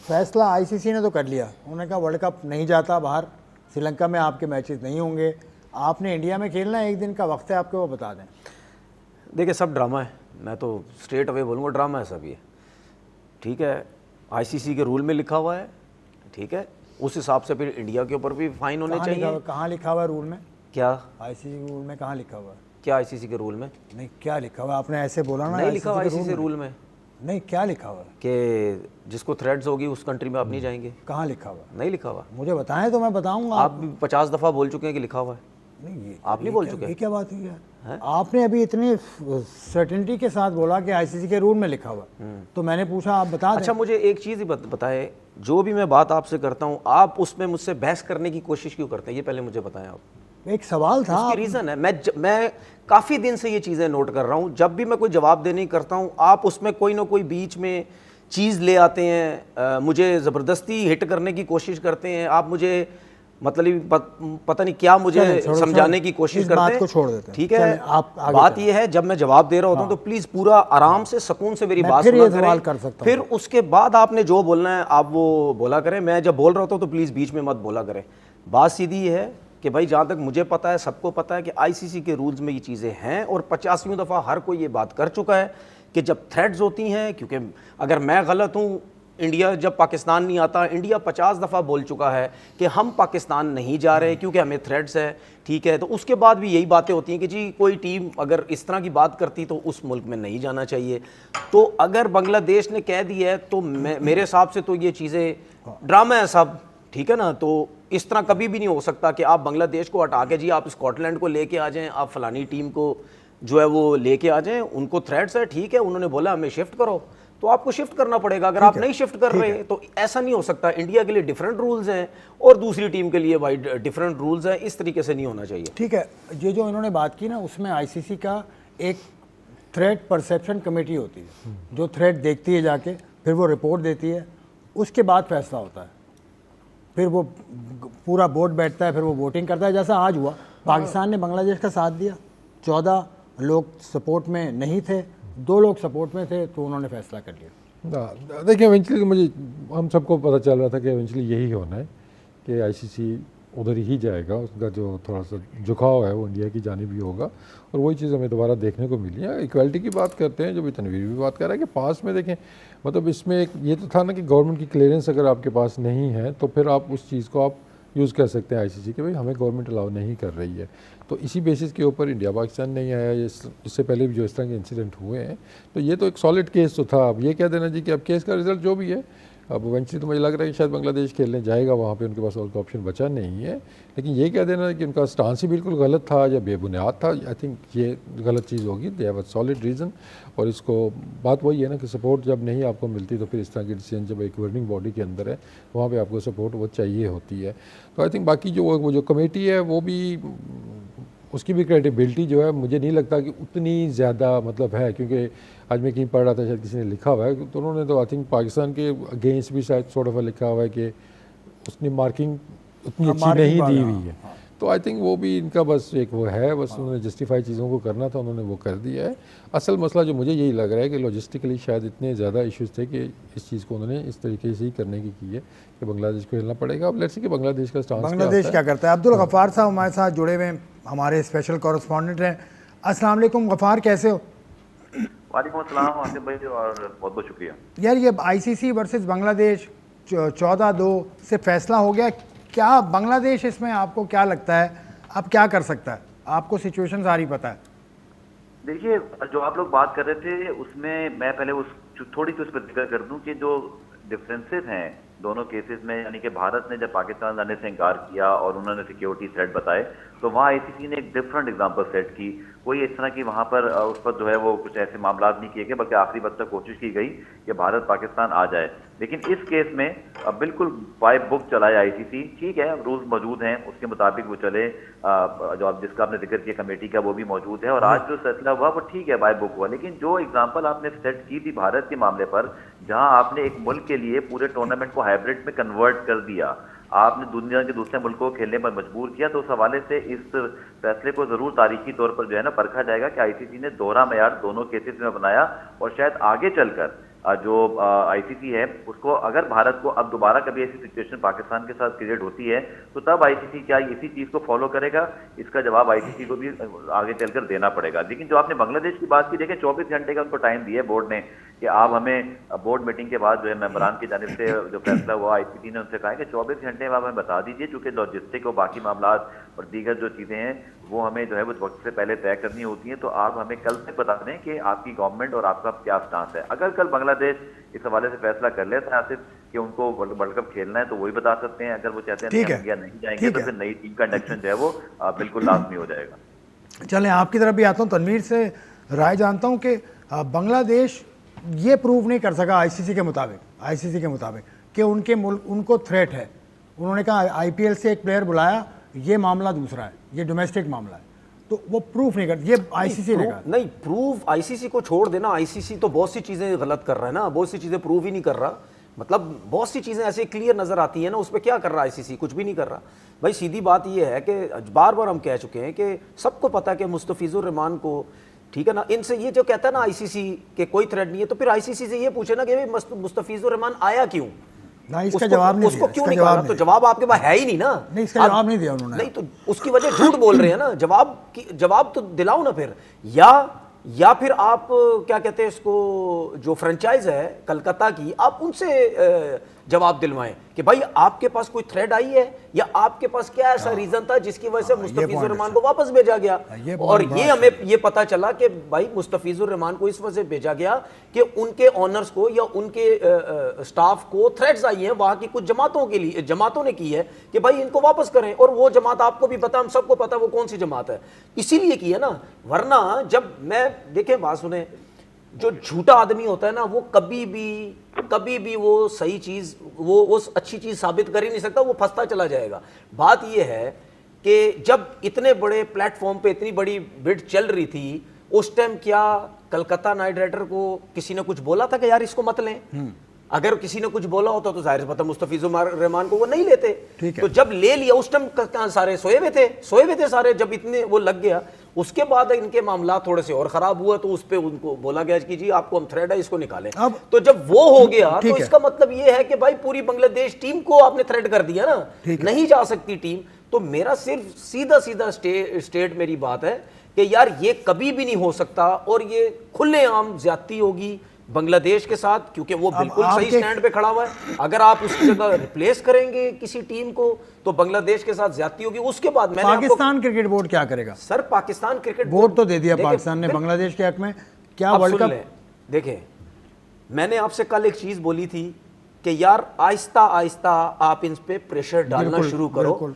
फैसला आईसीसी ने तो कर लिया, उन्होंने कहा वर्ल्ड कप नहीं जाता बाहर, श्रीलंका में आपके मैचेस नहीं होंगे, आपने इंडिया में खेलना है, एक दिन का वक्त है आपके, वो बता दें। देखिए सब ड्रामा है, मैं तो स्ट्रेट अवे बोलूँगा ड्रामा है सब ये, ठीक है। आईसीसी के रूल में लिखा हुआ है, ठीक है, उस हिसाब से फिर इंडिया के ऊपर भी फाइन होने चाहिए। कहाँ लिखा हुआ है रूल में? क्या आईसीसी रूल में कहाँ लिखा हुआ है? क्या आईसीसी के रूल में? नहीं, क्या लिखा हुआ? आपने ऐसे बोला ना, नहीं लिखा हुआ आईसीसी रूल में। नहीं, क्या लिखा हुआ है? कि जिसको थ्रेड्स होगी उस कंट्री में आप नहीं जाएंगे। कहाँ लिखा हुआ? नहीं लिखा हुआ। मुझे बताएं तो मैं बताऊंगा। आप भी 50 दफ़ा बोल चुके हैं कि लिखा हुआ है। नहीं, आप नहीं बोल चुके? ये क्या बात हुई यार? आपने अभी इतनी सर्टेनिटी के साथ बोला कि आईसीसी के रूल में लिखा हुआ, तो मैंने पूछा आप बता दें। अच्छा, मुझे एक चीज़ ही बताए, जो भी मैं बात आपसे करता हूँ आप उसमें मुझसे बहस करने की कोशिश क्यों करते हैं, ये पहले मुझे बताएं आप। एक सवाल था, उसकी रीज़न है, मैं काफ़ी दिन से ये चीज़ें नोट कर रहा हूँ, जब भी मैं कोई जवाब देने करता हूँ आप उसमें कोई ना कोई बीच में चीज़ ले आते हैं, मुझे ज़बरदस्ती हिट करने की कोशिश करते हैं, आप मुझे मतलब पता नहीं क्या मुझे समझाने की कोशिश करते हैं। छोड़ देते हैं, ठीक है। बात ये है, जब मैं जवाब दे रहा होता हूँ तो प्लीज़ पूरा आराम से सुकून से मेरी बात सुना करें, फिर उसके बाद आपने जो बोलना है आप वो बोला करें। मैं जब बोल रहा होता हूँ तो प्लीज़ बीच में मत बोला करें। बात सीधी है कि भाई जहाँ तक मुझे पता है, सबको पता है कि आईसीसी के रूल्स में ये चीज़ें हैं, और 50वीं दफ़ा हर कोई ये बात कर चुका है कि जब थ्रेड्स होती हैं, क्योंकि अगर मैं गलत हूँ, इंडिया जब पाकिस्तान नहीं आता, इंडिया 50 दफ़ा बोल चुका है कि हम पाकिस्तान नहीं जा रहे क्योंकि हमें थ्रेड्स है, ठीक है। तो उसके बाद भी यही बातें होती हैं कि जी कोई टीम अगर इस तरह की बात करती तो उस मुल्क में नहीं जाना चाहिए। तो अगर बांग्लादेश ने कह दिया है तो मेरे हिसाब से तो ये चीज़ें ड्रामा है सब, ठीक है ना। तो इस तरह कभी भी नहीं हो सकता कि आप बांग्लादेश को हटा के जी आप स्कॉटलैंड को लेके आ जाएं, आप फलानी टीम को जो है वो लेके आ जाएं, उनको थ्रेड्स है, ठीक है, उन्होंने बोला हमें शिफ्ट करो तो आपको शिफ्ट करना पड़ेगा। अगर आप नहीं शिफ्ट कर रहे तो ऐसा नहीं हो सकता। इंडिया के लिए डिफरेंट रूल्स हैं और दूसरी टीम के लिए भाई डिफरेंट रूल्स हैं, इस तरीके से नहीं होना चाहिए। ठीक है, ये जो इन्होंने बात की ना, उसमें आईसीसी का एक थ्रेट परसेप्शन कमेटी होती है जो थ्रेट देखती है जाके, फिर वो रिपोर्ट देती है, उसके बाद फैसला होता है, फिर वो पूरा बोर्ड बैठता है, फिर वो वोटिंग करता है। जैसा आज हुआ, पाकिस्तान ने बांग्लादेश का साथ दिया, 14 लोग सपोर्ट में नहीं थे, 2 लोग सपोर्ट में थे, तो उन्होंने फैसला कर लिया। देखिए इवेंचुअली मुझे, हम सबको पता चल रहा था कि इवेंचुअली यही होना है कि आईसीसी उधर ही जाएगा, उसका जो थोड़ा सा झुकाव है वो इंडिया की जानिब भी होगा, और वही चीज़ हमें दोबारा देखने को मिली है। इक्वालिटी की बात करते हैं, जो भी तनवीर भी बात कर रहा है कि पास में देखें, मतलब इसमें एक ये तो था ना कि गवर्नमेंट की क्लियरेंस अगर आपके पास नहीं है तो फिर आप उस चीज़ को आप यूज़ कर सकते हैं आईसीसी के, भाई हमें गवर्नमेंट अलाउ नहीं कर रही है। तो इसी बेसिस के ऊपर इंडिया पाकिस्तान नहीं आया, इससे पहले भी जो इस तरह के इंसिडेंट हुए हैं, तो ये तो एक सॉलिड केस तो था। अब ये कह देना जी कि अब केस का रिजल्ट जो भी है, अब इवेंचुअली तो मुझे लग रहा है कि शायद बांग्लादेश खेलने जाएगा, वहाँ पे उनके पास और कोई ऑप्शन बचा नहीं है। लेकिन ये कह देना कि उनका स्टांस ही बिल्कुल गलत था या बेबुनियाद था, आई थिंक ये गलत चीज़ होगी। They have a solid reason, और इसको बात वही है ना कि सपोर्ट जब नहीं आपको मिलती तो फिर इस तरह की डिसीजन जब एक गवर्निंग बॉडी के अंदर है, वहाँ पर आपको सपोर्ट वो चाहिए होती है। तो आई थिंक बाकी जो कमेटी है वो भी, उसकी भी क्रेडिबिलिटी जो है मुझे नहीं लगता कि उतनी ज़्यादा मतलब है, क्योंकि आज मैं कहीं पढ़ रहा था, शायद किसी ने लिखा हुआ है तो उन्होंने तो आई थिंक पाकिस्तान के अगेंस्ट भी शायद सॉर्ट ऑफ लिखा हुआ है कि उसने मार्किंग उतनी अच्छी नहीं दी हुई है। तो आई थिंक वो भी इनका बस एक वो है, बस उन्होंने जस्टिफाई चीज़ों को करना था, उन्होंने वो कर दिया है। असल मसला जो मुझे यही लग रहा है कि लॉजिस्टिकली शायद इतने ज़्यादा इश्यूज़ थे कि इस चीज़ को उन्होंने इस तरीके से ही करने की है कि बांग्लादेश को खेलना पड़ेगा। अब लेट्स सी कि बांग्लादेश का स्टांस बांग्लादेश क्या करता है। अब्दुल गफ़ार साहब हमारे साथ जुड़े हुए हमारे स्पेशल कॉरेस्पॉन्डेंट हैं। अस्सलाम वालेकुम गफ़ार, कैसे हो? वालेकुम अस्सलाम आसिफ भाई, और बहुत बहुत शुक्रिया। यार ये आईसीसी वर्सेस बांग्लादेश 14-2 से फैसला हो गया, क्या बांग्लादेश इसमें आपको क्या लगता है अब क्या कर सकता है? आपको सिचुएशन सारी पता है। देखिए, जो आप लोग बात कर रहे थे उसमें मैं पहले थोड़ी सी उस पर जिक्र कर दूं कि जो डिफरेंसेस हैं दोनों केसेस में, यानी कि भारत ने जब पाकिस्तान जाने से इनकार किया और उन्होंने सिक्योरिटी थ्रेट बताए, तो वहाँ आईसीसी ने एक डिफरेंट एग्जांपल सेट की। कोई इस तरह की वहाँ पर उस पर जो है वो कुछ ऐसे मामला नहीं किए गए, बल्कि आखिरी वक्त तक कोशिश की गई कि भारत पाकिस्तान आ जाए। लेकिन इस केस में बिल्कुल बाय बुक चलाए आईसीसी। ठीक है, रूल्स मौजूद हैं, उसके मुताबिक वो चले, जो आप जिसका आपने जिक्र किया कमेटी का, वो भी मौजूद है, और आज जो फैसला हुआ वो ठीक है, बाय बुक हुआ। लेकिन जो एग्जाम्पल आपने सेट की थी भारत के मामले पर, जहां आपने एक मुल्क के लिए पूरे टूर्नामेंट को हाइब्रिड में कन्वर्ट कर दिया, आपने दुनिया के दूसरे मुल्कों को खेलने पर मजबूर किया, तो उस हवाले से इस फैसले को जरूर तारीखी तौर पर जो है ना परखा जाएगा कि आईसीसी ने दोहरा मयार दोनों केसेस में बनाया, और शायद आगे चलकर जो आईसीसी है उसको, अगर भारत को अब दोबारा कभी ऐसी सिचुएशन पाकिस्तान के साथ क्रिएट होती है तो तब आईसीसी क्या इसी चीज को फॉलो करेगा? इसका जवाब आईसीसी को भी आगे चलकर देना पड़ेगा। लेकिन जो आपने बांग्लादेश की बात की, देखें 24 घंटे का उनको टाइम दिया बोर्ड ने कि आप हमें, बोर्ड मीटिंग के बाद जो है मेंबरान की जानिब से जो फैसला हुआ, आईसीसी ने उनसे कहा कि 24 घंटे में आप हमें बता दीजिए, चूंकि लॉजिस्टिक और बाकी मामला और दीगर जो चीजें हैं वो हमें जो है वो वक्त से पहले तय करनी होती हैं, तो आप हमें कल से बता दें कि आपकी गवर्नमेंट और आपका क्या स्टांस है। अगर कल बांग्लादेश इस हवाले से फैसला कर लेता है आसिफ कि उनको वर्ल्ड कप खेलना है तो वही बता सकते हैं। अगर वो चाहते हैं कि इंडिया नहीं जाएंगे तो फिर नई टीम का इंडक्शन जो है वो बिल्कुल लाजमी हो जाएगा। चलें आपकी तरफ भी आता हूँ, तनवीर से राय जानता हूँ कि बांग्लादेश ये प्रूव नहीं कर सका आईसीसी के मुताबिक कि उनको थ्रेट है। उन्होंने कहा आईपीएल से एक प्लेयर बुलाया, ये मामला दूसरा है, ये डोमेस्टिक मामला है, तो वो प्रूफ नहीं करती, ये आईसीसी ने कहा। नहीं, प्रूफ आईसीसी को छोड़ देना, आईसीसी तो बहुत सी चीजें गलत कर रहा है ना, बहुत सी चीजें प्रूव ही नहीं कर रहा। मतलब बहुत सी चीजें ऐसे क्लियर नजर आती है ना, उस पर क्या कर रहा है आईसीसी? कुछ भी नहीं कर रहा भाई। सीधी बात ये है कि बार बार हम कह चुके हैं कि सबको पता है कि मुस्तफिजुर रहमान को, ठीक है ना, इनसे ये जो कहता है ना आईसीसी के कोई थ्रेड नहीं है, तो फिर आईसीसी से ये पूछे ना कि भाई मुस्तफिजुर रहमान आया क्यों? नहीं, इसका जवाब नहीं उसको क्यों नहीं कहा? तो जवाब आपके पास है ही नहीं ना। नहीं, इसका जवाब नहीं दिया उन्होंने। नहीं तो उसकी वजह झूठ बोल रहे हैं ना। जवाब तो दिलाओ ना फिर। या फिर आप क्या कहते हैं इसको, जो फ्रेंचाइज है कलकत्ता की, आप उनसे जवाब दिलवाएं कि भाई आपके पास कोई थ्रेड आई है या आपके पास क्या ऐसा रीजन था जिसकी वजह से मुस्तफिजुर रहमान को वापस भेजा गया। और ये हमें ये पता चला कि भाई मुस्तफिजुर रहमान को इस वजह से भेजा गया कि उनके ऑनर्स को या उनके स्टाफ को थ्रेड्स आई हैं वहां की कुछ जमातों ने की है कि भाई इनको वापस करें। और वो जमात आपको भी पता, हम सबको पता वो कौन सी जमात है, इसीलिए की है ना। वरना जब मैं, देखें बात सुने, जो झूठा आदमी होता है ना वो कभी भी वो सही चीज, वो अच्छी चीज साबित कर ही नहीं सकता, वो फंसता चला जाएगा। बात ये है कि जब इतने बड़े प्लेटफॉर्म पे इतनी बड़ी बिड चल रही थी, उस टाइम क्या कलकत्ता नाइट राइडर को किसी ने कुछ बोला था कि यार इसको मत लें? अगर किसी ने कुछ बोला होता तो जाहिर से पता मुस्तफिजुर रहमान को वो नहीं लेते। तो जब ले लिया उस टाइम सारे सोए हुए थे सारे, जब इतने वो लग गया, उसके बाद इनके मामला थोड़े से और खराब हुआ तो उस पे उनको बोला गया कि जी आपको हम थ्रेड है, इसको निकालें। तो जब वो हो गया तो इसका मतलब ये है कि भाई पूरी बांग्लादेश टीम को आपने थ्रेड कर दिया ना, नहीं जा सकती टीम। तो मेरा सिर्फ सीधा स्टेट मेरी बात है कि यार ये कभी भी नहीं हो सकता और ये खुलेआम ज्यादती होगी बांग्लादेश के साथ, क्योंकि वो बिल्कुल सही स्टैंड पे खड़ा हुआ है। अगर आप उसकी जगह रिप्लेस करेंगे किसी टीम को तो बांग्लादेश के साथ ज्यादती होगी। उसके बाद पाकिस्तान क्रिकेट बोर्ड क्या करेगा? सर पाकिस्तान क्रिकेट बोर्ड तो दे दिया पाकिस्तान ने बांग्लादेश के हक में, क्या वर्ल्ड कप? देखें, मैंने आपसे कल एक चीज बोली थी कि यार आहिस्ता आहिस्ता आप इन पे प्रेशर डालना शुरू करो।